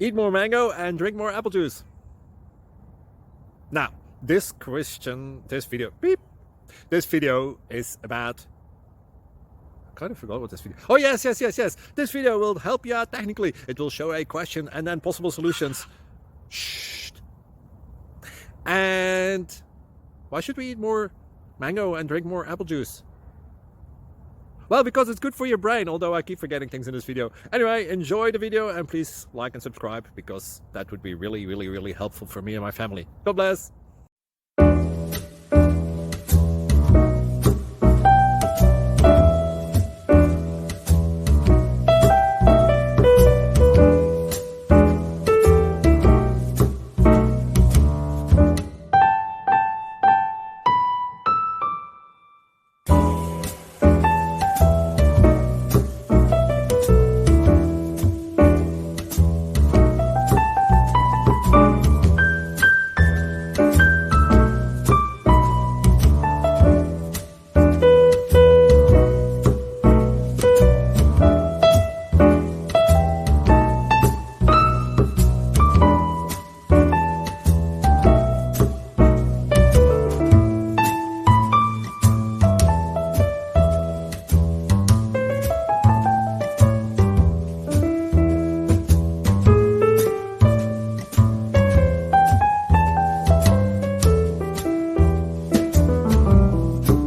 Eat more mango and drink more apple juice. Now, this video is about... I kind of forgot what this video... Oh, yes. This video will help you out technically. It will show a question and then possible solutions. Shh. And why should we eat more mango and drink more apple juice? Well, because it's good for your brain, although I keep forgetting things in this video. Anyway, enjoy the video and please like and subscribe, because that would be really helpful for me and my family. God bless!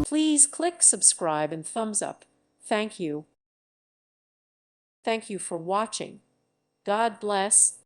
Please click subscribe and thumbs up. Thank you. Thank you for watching. God bless.